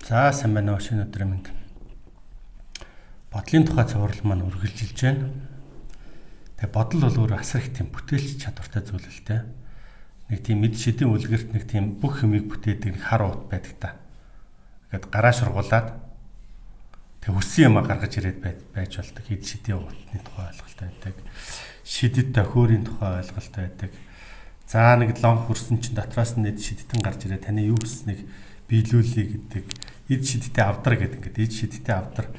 За сайн байна уу шинэ өдрийн мэнд. Бодлын тухай цуврал маань үргэлжилж байна. Тэгээ бодол бол өөр асар их тийм бүтээлч чадвартай зүйл л дээ. Нэг тийм мэд шидийн үлгэрт нэг тийм бүх юмыг бүтээдэг нэг хар ут байдаг та. Ингээд гараа шургуулад тэг хүссэн юмаа гаргаж ирээд байж болдог. Хэд шидийн утны тухай ойлголт байдаг. Шидэд тохиорын тухай ойлголт байдаг. За нэг лонх хүрсэн чинь дотроос нь эд шидтэн гарч ирээ таны юу хүснэг биелүүлээ гэдэг. Эд шидтэй авдар гэдэг. Ингээд эд шидтэй авдар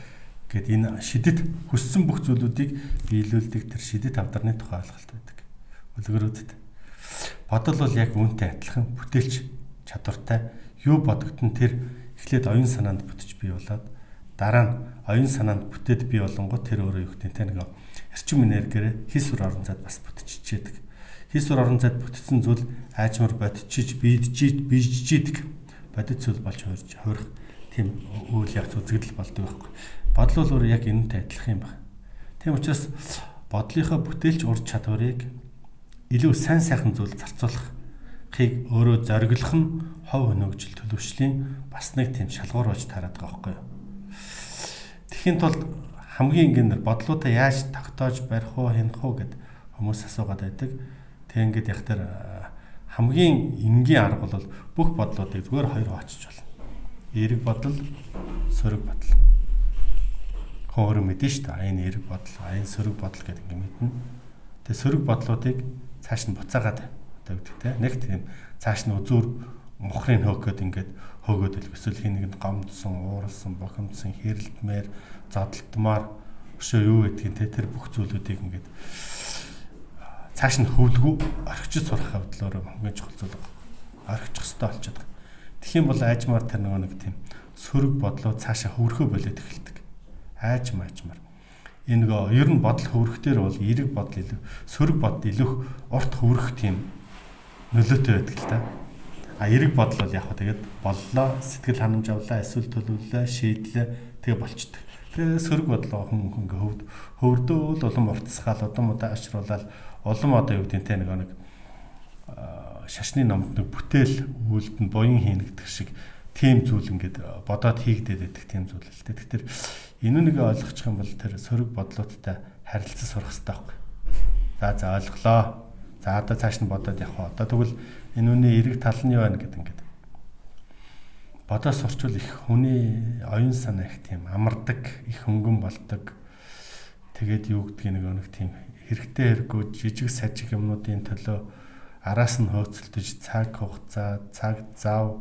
гэд энэ шидэд хүссэн бүх зүйлүүдийг биелүүлдэг тэр шидэд авдарны тухай ойлголт байдаг. Үлгэрүүдэд. Бодол бол яг үүнтэй адилхан бүтээлч чадвартай. Юу бодогдсон тэр эхлээд оюун санаанд бүтэж бий болоод дараа нь оюун санаанд бүтээд бий болонгоо тэр өөрөө юу гэдэг те нэг эрчим энергиээр хис сур орон зайд бас бүтчихэдэг. Хис сур орон зайд бүтсэн зүйл аажмар бодчиж бийжижийдэг. Бодит зүйл болж хуурах тийм үйл явц үзэгдэл болдог байхгүй. Бодол бол яг энэтэй адилхан юм байна. Тийм учраас бодлынхаа бүтээлч ур чадварыг илүү сайн сайхан зүйл зарцуулахыг өөрөө зориглох нь хов хөнөөгжил төлөвшлийн бас нэг тийм шалгуур болж тараад байгаа байхгүй юу. Тэхийн тулд хамгийн энгийн бодлуудаа яаж тогтоож барих уу хянах уу гэд хүмүүс асуугаад байдаг. Тэг ингээд яг тэр хамгийн энгийн арга бол бүх бодлуудыг зүгээр хоёр хуваачиж болно. Эерэг бодол, сөрөг бодол. Хөөр мэдэн шүү дээ. Энэ эерэг бодол, энэ сөрөг бодол гэдэг юм мэднэ. Тэгээ сөрөг бодлуудыг цааш нь буцаагаад тавьдаг те. Нэг тийм цааш нь үзүүр мухрын хөөгөөд ингээд хөөгөөд эсвэл хин нэгэнд гомдсон, ууралсан, бохимдсан, хэрэлдмээр, зодтолтмаар өшөө юу гэдгийг те тэр бүх зүйлүүдийг ингээд цааш нь хөвлгүү орхиж сурах явдлаар хамгийн чухал зүйл байна. Орхичих хэрэгтэй болчиход байгаа. Тэгэх юм бол аажмаар тэр нэг тийм сөрөг бодлоо цаашаа хөврөхөө болоод эхэлдэг. Аажмаар. Энэ нөгөө ер нь бодол хөврөхтөр бол эерэг бодол илүү сөрөг бодол илүү урт хөврөх тийм нөлөөтэй байдаг л та. Эерэг бодол бол яг хаа тэгээд боллоо, сэтгэл ханамж авлаа, эсвэл төлөвлөлөө, шийдлээ тэгээ болчдөг. Тэгээ сөрөг бодлоо хүн ингээ хөврдөөл улам уртсгаал, удам удаа ашруулаад улам одоо юу гэдэг те нэг шашны номд нэг бүтээл үйлдэнд буян хийнэгдэх шиг тийм зүйл ингээд бодоод хийгдээд байдаг тийм зүйл л те. Тэгэхээр энэ нэг ойлгочих юм бол тэр сөрөг бодлуудтай харилцаж сурах хэрэгтэй байхгүй. За ойлголоо. За одоо цааш нь бодоод явах. Одоо тэгвэл энэ үний эерэг тал нь юу байна гэдэг ингээд. Бодоод сурчвал их хүний оюун санаа их тийм амардаг, их хөнгөн болдог. Тэгээд юу гэдгийг нэг тийм хэрэгтэй хэрэггүй жижиг сажиг юмнуудын төлөө араас нь хөөцөлдөж цаг хугацаа, цаг зав.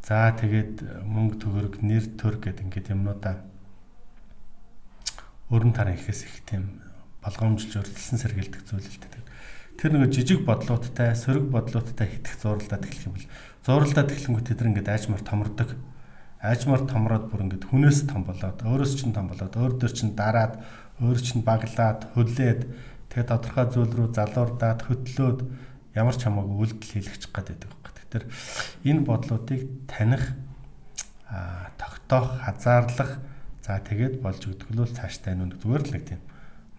За тэгээд мөнгө төгрөг, нэр төр гэдэг ингээд юмнуудаа өрн таран ихээс их тийм болгоомжлж өрдөлсөн сэргийлдэг зүйл л дээ. Тэр нэг жижиг бодлуудтай, сөрөг бодлуудтай хитэх зууралдаад эхлэх юм бол зууралдаад эхлэнгүүт тэд ингээд аажмаар томордог. Аажмаар томроод бүр ингээд хүнээс том болоод, өөрөөс чинь том болоод, өөр дөр чинь дараад, өөр чинь баглаад, хөлээд тэгээд тодорхой зүйл рүү залуурдаад, хөтлөөд ямар ч хамаагүй үйлдэл хийлгэж гадаг байдаг. Тэгэхээр энэ бодлуудыг таних, тогтоох, хазаарлах, за тэгээд болж өгдөглөл цааштай нүг зүгээр л нэг тийм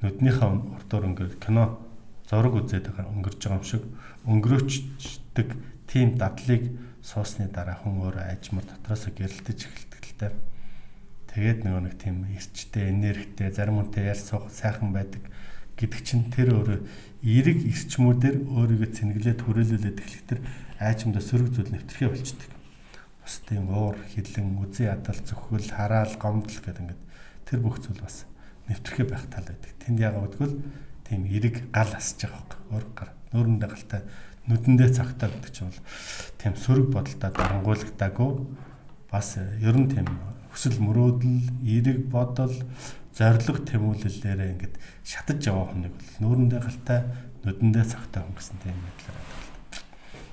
нүднийхээ урдуур ингээд кино зураг үзээд өнгөрч байгаа юм шиг өнгөрөөчдөг тийм дадлыг суусны дараа хүн өөрөө аажмаар дотроосоо гэрэлтэж эхэлдэг л дээ. Тэгээд нэг тийм эрчтэй, энергитэй, зарим хүнтэй яар суух сайхан байдаг гэдэг чинь тэр өөрөө эерэг эрчмүүдээр өөрийгөө цэнгэлээд хүрээлүүлээд эхлэхдээ аажмдаа сөрөг зүйл нэвтрэхээ болчдөг. Бас тийм уур, хилэн, үзий ядал, зөвхөл, хараал, гомдол гэдэг ингээд тэр бүх зүйл бас нэвтрэхээ байх тал байдаг. Тэнд яагаад гэвэл тийм эерэг гал асж байгаа юм. Өөр гар, нүүрэндээ галтай, нүдэндээ цагтаа гэдэг чинь бол тийм сөрөг бодолтой дарангуулагдаагүй бас ер нь тийм хүсэл мөрөөдөл, эерэг бодол, зориг тэмүүлэлээрээ ингээд шатаж яваа хүнийг бол нүүрэндээ галтай, нүдэндээ цагтаа хүн гэсэн тийм байдлаар байдаг.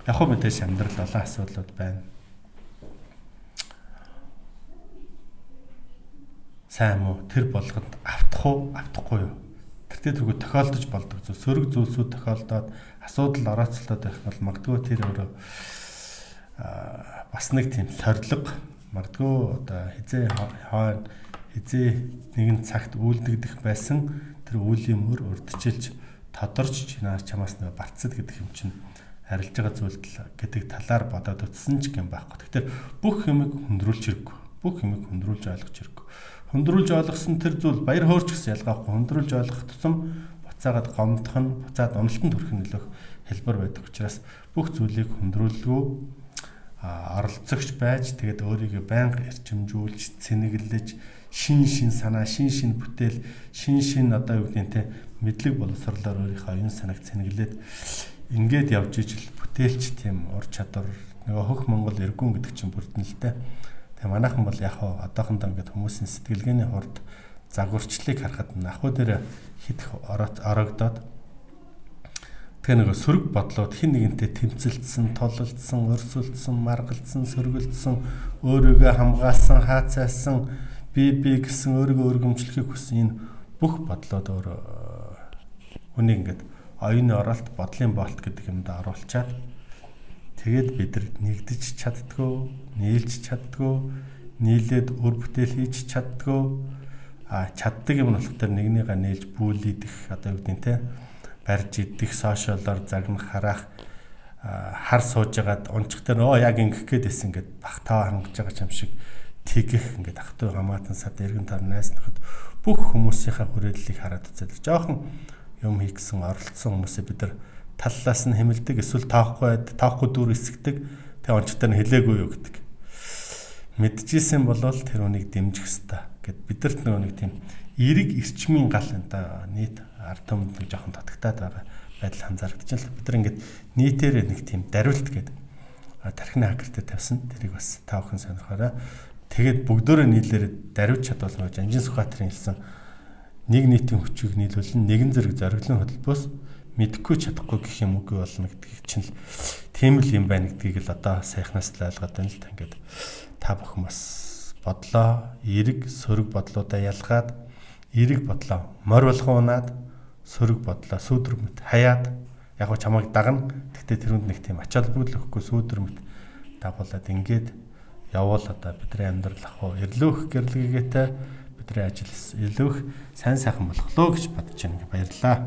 Яг хөө мэдээж амьдрал олон асуудлууд байна. Сайн муу тэр болгонд автах уу, автахгүй юу? Тэртээ тэргүй тохиолдож болдог зүйл. Сөрөг зүйлсүүд тохиолдоод асуудал орооцолдоод байх бол магадгүй тэр өөрөө бас нэг тийм сорилго магадгүй одоо хизээ нэгэн цагт үйлдэгдэх байсан тэр үеийн мөр урдчилж тодорч чамаас нэг барцад гэдэг юм чинь арилж байгаа зүйл гэдэг талаар бодоод утсан ч юм байхгүй. Тэгэхээр бүх юмыг хүндрүүлж хэрэггүй. Бүх юмыг хүндрүүлж ойлгож хэрэггүй. Хүндрүүлж ойлгосон тэр зүйл баяр хөөрч гэсэн ялгаахгүй. Хүндрүүлж ойлгох тусам буцаагаад гомдох нь, буцаад уналтанд хүрэх нь нөлөөх хэлбэр байдаг учраас бүх зүйлийг хүндрүүлгүй оролцогч байж тэгээд өөрийгөө байнга эрчимжүүлж, цэнэглэж, шин санаа, шин бүтээл, шин одоо юу гэдэг нь те мэдлэг боловсрлоор өөрийнхөө оюун санааг цэнэглээд ингээд явж ижил бүтээлч тийм ур чадвар нөгөө хөх Монгол эргүүн гэдэг чинь бүрдэн л те. Тэгээ манайхан бол яг хаа одоохондоо ингээд хүмүүсийн сэтгэлгээний хурд загварчлалыг харахад ахуй дээр хидх орогдоод тэгээ нөгөө сөрөг бодлоод хин нэгэнтэй тэмцэлдсэн, тололдсон, өрсөлдсөн, маргалдсан, сөргөлдсөн, өөрийгөө хамгаалсан, хаацаасан, би гэсэн өөрийгөө өргөмжлөхийг хүсэн энэ бүх бодлоод өөр үнийг ингээд оюуны оролт, бодлын болт гэдэг юмд оруулчаад тэгээд бид нар нэгдэж чаддгүй, нийлж чаддгүй, нийлээд үр бүтээл хийж чаддгүй, чаддаг юм болохоор нэгнийгээ нээлж бүүлийдэх одоо юу гэдэг нь те барьж идэх, сошиалоор загнах, харах, хар сууж агаад унчих дээр яг ингэх гээдсэн ингээд багтаа хангаж байгаа юм шиг тэгэх ингээд ах トゥ хамаатан сад эргэн тойрон найснахад бүх хүмүүсийнхаа хүрээллийг хараад үзээд жоохон юм хийгсэн оролцсон хүмүүсээ бид нар таллаас нь хэмэлдэг, эсвэл тоохгүй дүр эсгдэг, тэг онцтой нь хэлээгүй юу гэдэг. Мэдчихсэн болвол тэр үнийг дэмжих ёстой гэд бидэрт нэг тийм эерэг эрчмийн гал энэ нийт ард түмэнд нэг жоохон татагтаад байгаа байдал анзаарэгдэж байна. Бид нар ингээд нийтээр нэг тийм дариулт гэдэг тархины хакертэй тавьсан. Тэрийг бас та бүхэн сонирхоорой. Тэгээд бүгдөө нийлээр дариуч чадвал нөө Жанжин Сүхбаатарын хэлсэн нэг нийтийн хүчийг нийлүүлэн нэгэн зэрэг зориглон хөдөлбөөс мэдхгүй чадахгүй гэх юм үгүй болно гэдгийг чинь л тийм л юм байна гэдгийг л одоо сайхнаас л ойлгоод байна л та. Ингээд та бүхэн бас бодлоо, эерэг сөрөг бодлуудаа ялгаад, эерэг бодлоо морь болгоонаад, сөрөг бодлоо сүйдрэмт хаяад яг го чамайг дагна. Гэхдээ тэрүнд нэг тийм ачаал бүлэхгүй сүйдрэмт дагуулад ингээд явуул одоо бидний амьдрал ах уу эрлөөх гэрлэгээтэй бидний ажил илүү их сайн сайхан болох лөө гэж бодож байна. Баярлалаа.